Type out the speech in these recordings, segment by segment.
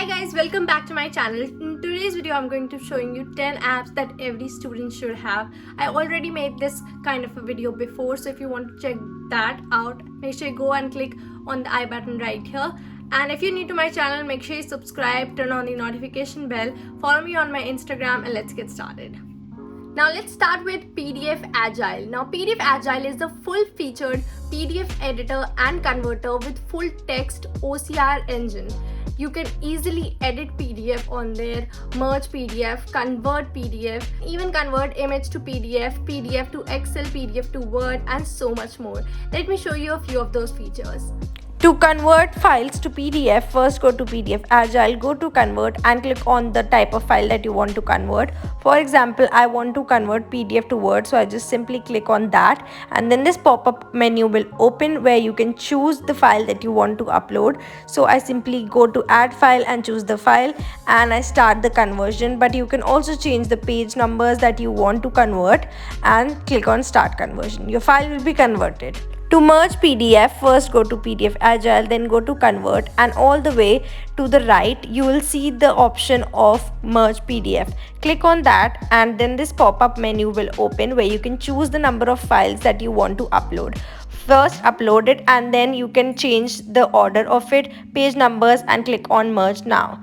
Hi guys, welcome back to my channel. In today's video, I'm going to showing you 10 apps that every student should have. I already made this kind of a video before, so if you want to check that out, make sure you go and click on the I button right here. And if you're new to my channel, make sure you subscribe, turn on the notification bell, follow me on my Instagram, and let's get started. Now let's start with PDF Agile. Now PDF Agile is the full-featured PDF editor and converter with full text OCR engine. You can easily edit PDF on there, merge PDF, convert PDF, even convert image to PDF, PDF to Excel, PDF to Word, and so much more. Let me show you a few of those features. To convert files to PDF, first go to PDF Agile, go to convert and click on the type of file that you want to convert. For example, I want to convert PDF to Word, so I just simply click on that, and then this pop-up menu will open where you can choose the file that you want to upload. So I simply go to add file and choose the file, and I start the conversion. But you can also change the page numbers that you want to convert and click on start conversion. Your file will be converted. To merge PDF, first go to PDF Agile, then go to convert, and all the way to the right you will see the option of merge PDF. Click on that, and then this pop-up menu will open where you can choose the number of files that you want to upload. First upload it, and then you can change the order of it, page numbers, and click on merge now.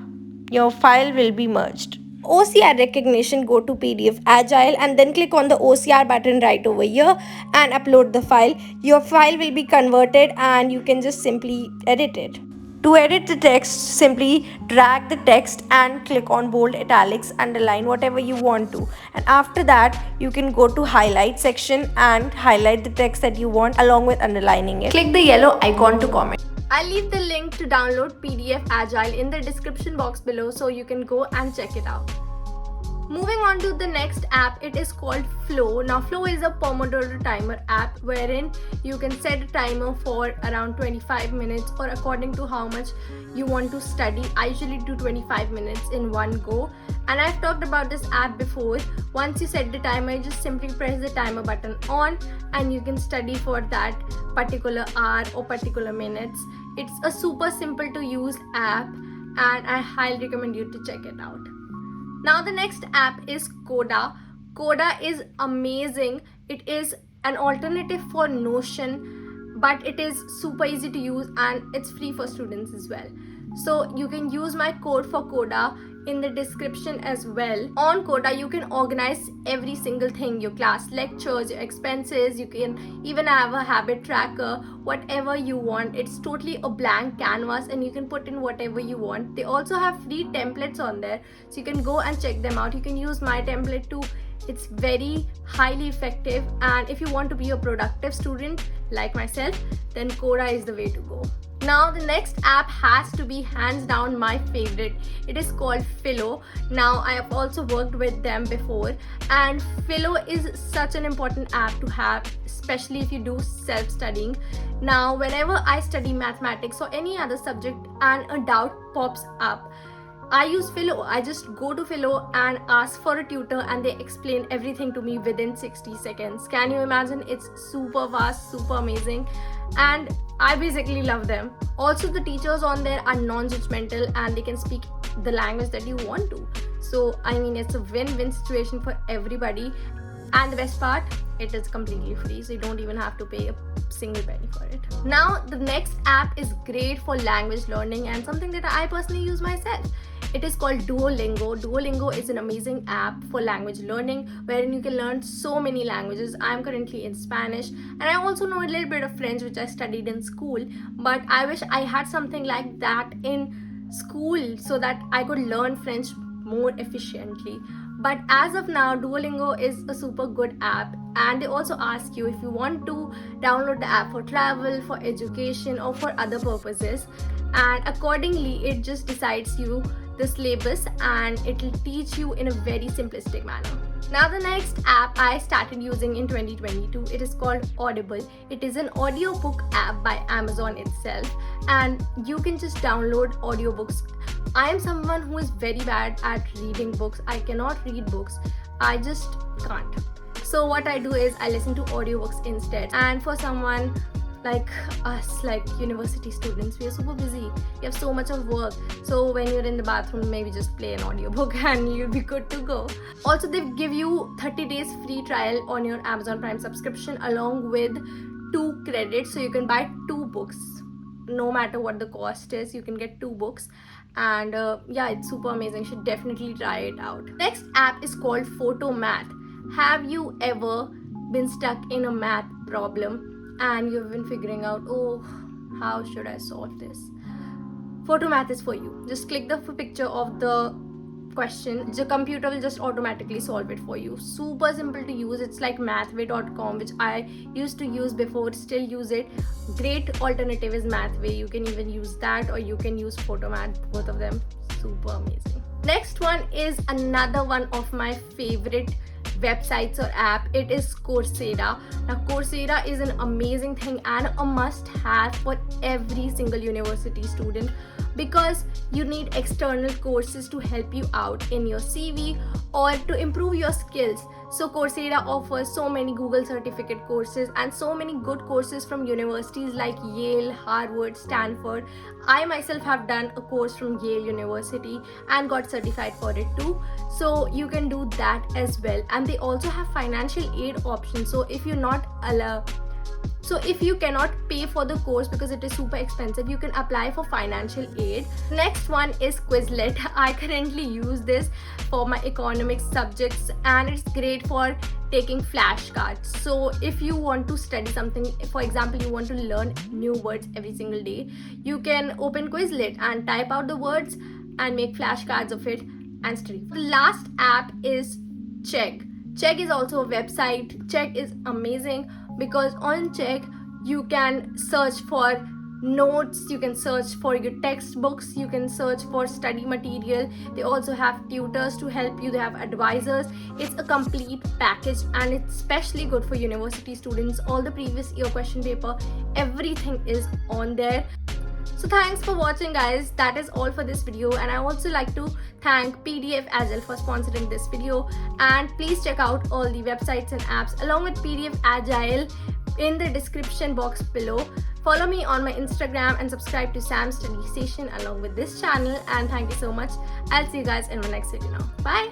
Your file will be merged. OCR recognition, go to PDF Agile and then click on the OCR button right over here and upload the file. Your file will be converted and you can just simply edit it. To edit the text, simply drag the text and click on bold, italics, underline, whatever you want to. And after that, you can go to highlight section and highlight the text that you want along with underlining it. Click the yellow icon to comment. I'll leave the link to download PDF Agile in the description box below so you can go and check it out. Moving on to the next app, it is called Flow. Now Flow is a Pomodoro timer app wherein you can set a timer for around 25 minutes or according to how much you want to study. I usually do 25 minutes in one go, and I've talked about this app before. Once you set the timer, you just simply press the timer button on and you can study for that particular hour or particular minutes. It's a super simple to use app and I highly recommend you to check it out. Now the next app is Koda. Koda is amazing. It is an alternative for Notion, but it is super easy to use and it's free for students as well. So you can use my code for Koda in the description as well. On Koda, you can organize every single thing, your class lectures, your expenses. You can even have a habit tracker, whatever you want. It's totally a blank canvas and you can put in whatever you want. They also have free templates on there, so you can go and check them out. You can use my template too. It's very highly effective, and if you want to be a productive student like myself, then Koda is the way to go. Now the next app has to be hands down my favorite. It is called Philo. Now I have also worked with them before, and Philo is such an important app to have, especially if you do self-studying. Now whenever I study mathematics or any other subject and a doubt pops up, I use Philo. I just go to Philo and ask for a tutor and they explain everything to me within 60 seconds. Can you imagine? It's super fast, super amazing, and I basically love them. Also, the teachers on there are non-judgmental and they can speak the language that you want to. So, I mean, it's a win-win situation for everybody. And the best part, it is completely free, so you don't even have to pay a single penny for it. Now, the next app is great for language learning and something that I personally use myself. It is called Duolingo. Duolingo is an amazing app for language learning wherein you can learn so many languages. I'm currently in Spanish and I also know a little bit of French, which I studied in school, but I wish I had something like that in school so that I could learn French more efficiently. But as of now, Duolingo is a super good app, and they also ask you if you want to download the app for travel, for education, or for other purposes, and accordingly it just decides you the syllabus and it will teach you in a very simplistic manner. Now the next app I started using in 2022, it is called Audible. It is an audiobook app by Amazon itself, and you can just download audiobooks. I am someone who is very bad at reading books. I cannot read books. I just can't. So what I do is I listen to audiobooks instead. And for someone like us, like university students, we are super busy, we have so much of work. So when you're in the bathroom, maybe just play an audiobook and you'll be good to go. Also, they give you 30 days free trial on your Amazon Prime subscription along with 2 credits, so you can buy 2 books. No matter what the cost is, you can get 2 books. And yeah, it's super amazing. You should definitely try it out. Next app is called Photo Math. Have you ever been stuck in a math problem and you've been figuring out, oh, how should I solve this? Photo Math is for you. Just click the picture of the question, the computer will just automatically solve it for you. Super simple to use. It's like mathway.com, which I used to use before, still use it. Great alternative is Mathway. You can even use that, or you can use Photomath, both of them super amazing. Next one is another one of my favorite websites or app. It is Coursera. Now Coursera is an amazing thing and a must have for every single university student, because you need external courses to help you out in your CV or to improve your skills. So Coursera offers so many Google certificate courses and so many good courses from universities like Yale, Harvard, Stanford. I myself have done a course from Yale University and got certified for it too. So you can do that as well. And they also have financial aid options. So if you're not if you cannot pay for the course because it is super expensive, you can apply for financial aid. Next one is Quizlet. I currently use this for my economics subjects and it's great for taking flashcards. So if you want to study something, for example, you want to learn new words every single day, you can open Quizlet and type out the words and make flashcards of it and study. The last app is Chegg. Chegg is also a website. Chegg is amazing because on Chegg you can search for notes, you can search for your textbooks, you can search for study material. They also have tutors to help you, they have advisors. It's a complete package and it's especially good for university students. All the previous year question paper, everything is on there. So thanks for watching, guys. That is all for this video, and I also like to thank PDF Agile for sponsoring this video. And please check out all the websites and apps along with PDF Agile in the description box below. Follow me on my Instagram and subscribe to Sam's Study Station along with this channel. And thank you so much. I'll see you guys in my next video now. Bye.